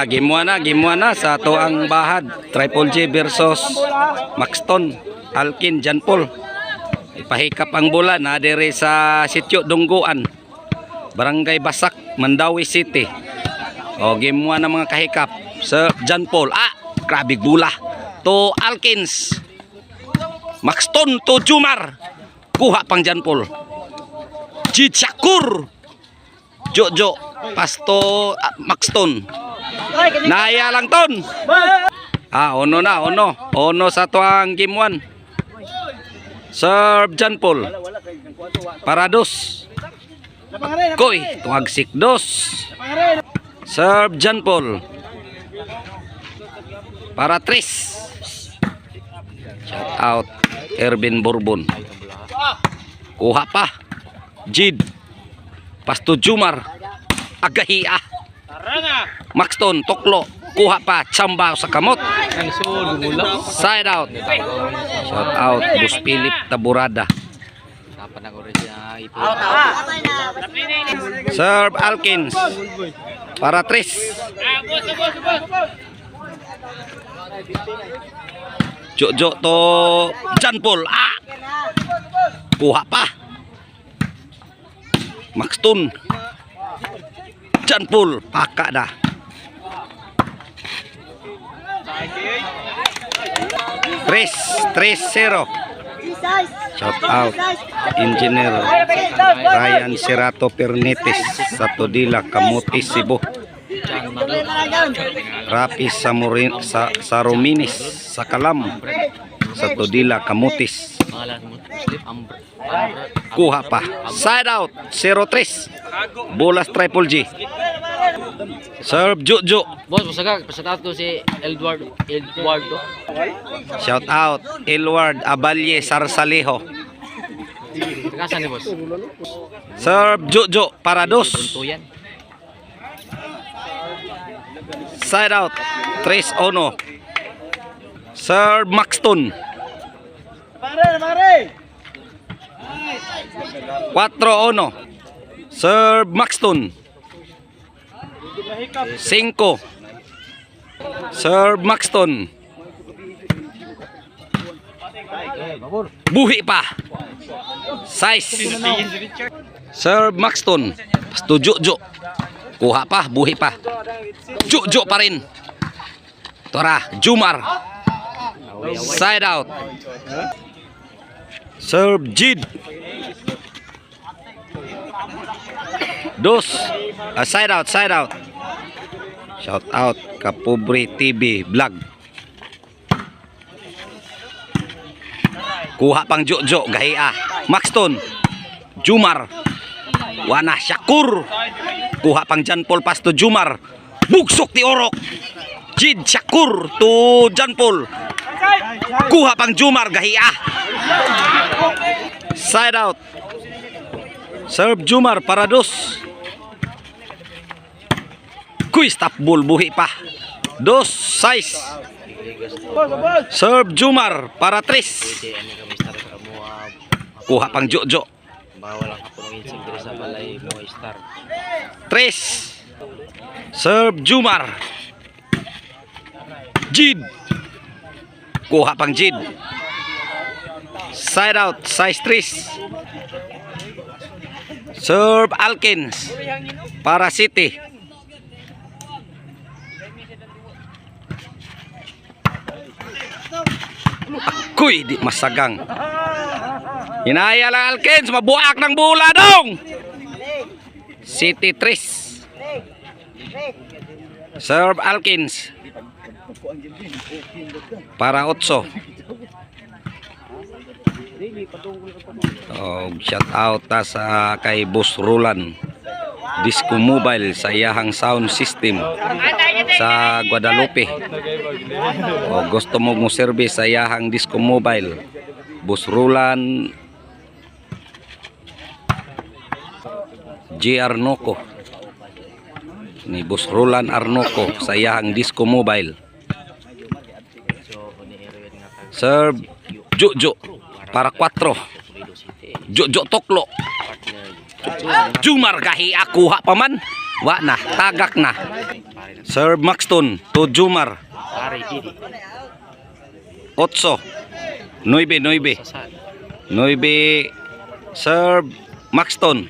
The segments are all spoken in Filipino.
Game 1 na sa tuang bahad. Triple G versus Maxton, Alkin, John Paul. Ipahikap ang bola na dire sa Sitio Dungguan, Barangay Basak, Mandawi City. Game 1 na mga kahikap. Sa John Paul. Grabe bola. To Alkins. Maxton to Jumar. Kuha pang John Paul. Chichakur. Jojo. Pasto Maxton. Naya lang ton. Ono na, ono. Ono sa tuang game 1. Serve John Paul. Parados. Koy, tuagsik dos. Serve John Paul. Para Tris. Shout out Ervin Bourbon. Kuha pa. Jid. Pasto Jumar. Agahia. Maxton Toklo. Kuha pa. Chamba sa kamot. Side out. Shout out Bus Philip Taburada. Serve Alkins. Para Tris. Jojo to John Paul. Kuha pa. Maxton. John Paul. Paka dah. Tris 0. Shout out Engineer Ryan Serato Pernetes sa Todila, Kamuti, Cebu. Rapi Saruminis sa Kalam sa Todila, Kamutis. Kuha pa. Side out 0-3. Bolas Triple G. Serve Jojo. Boss, pasagak ko si Eduardo. Shout out Elward Abalye Sarsalejo. Kasan ni boss? Serve Jojo Parados. Tuntuyan. Side out 3-1. Serve Maxton. 4-1. Serve Maxton. 5. Serve Maxton. Buhi pa. 6. Serve Maxton. Pasto Jojo. Kuha pa, buhi pa. Jojo pa rin. Tora, Jumar. Side out. Serve Jid. Dos. Side out. Shout out Kapobre TV Vlog. Kuha pang Jojo, Gahia. Maxton. Jumar. Wana Syakur. Kuha pang John Paul, Pasto Jumar. Bugsok ti Orok. Jid Syakur to John Paul. Kuha pang Jumar, Gahia. Side out. Serve Jumar, Parados. Kuy, stop ball, buhi pa. 2-6. Serve Jumar, para Tris. Kuha pang Jojo. Tris. Serve Jumar. Jid. Kuha pang Jid. Side out, size Tris. Serve Alkins. Para City. Kuy, di masagang. Hinaya lang Alkins, mabuak ng bola dong. City 3. Serve Alkins. Para 8. Shout out sa kay Boss Roland Disco Mobile sa iyahang sound system sa Guadalupe. Gusto mo service sa iyahang Disco Mobile, Boss Roland G. Arnoco, ni Boss Roland Arnoco sa iyahang Disco Mobile. Serve Jojo para 4. Jojo Toklo. Jumar Gahia, kuha pa man. Wa na, tagak na. Pare na. Serve Maxton to Jumar. Pare, Didi. 8. 9. Sasad. 9. Serve Maxton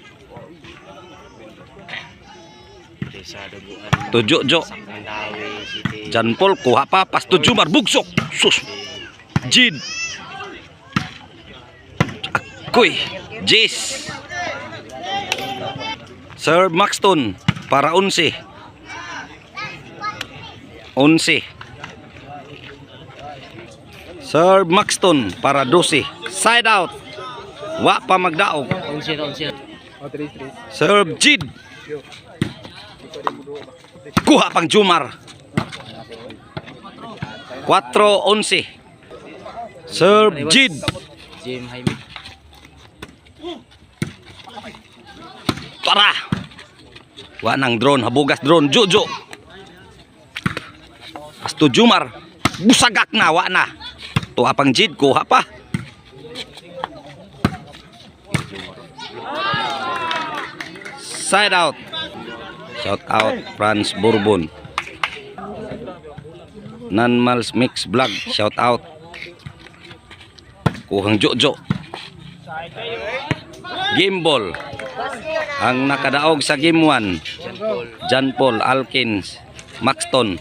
Desa Duguan. to Jojo. Mandawi City. Jan Paul kuha pa pas to Jumar bugsok. Sus. Jid. Akoy. Jis. Serve Maxton para 11. 11. Serve Maxton para 12. Side out. Wa pa magdaog. 11. Serve Jid. Kuha pang Jumar. 4-11. Serve Jid. Jim Jaime. Tara. Wa nang drone, habugas drone Jojo. Asto Jumar. Busagak na, wa na. Tuha pang Jid, kuha pa. Side out. Shout out Franz Bourbon. Nanmals Mix Vlog. Shout out. Kuhang Jojo. Game ball. Ang nakadaog sa game 1. John Paul. Jan Paul, Alkins, Maxton.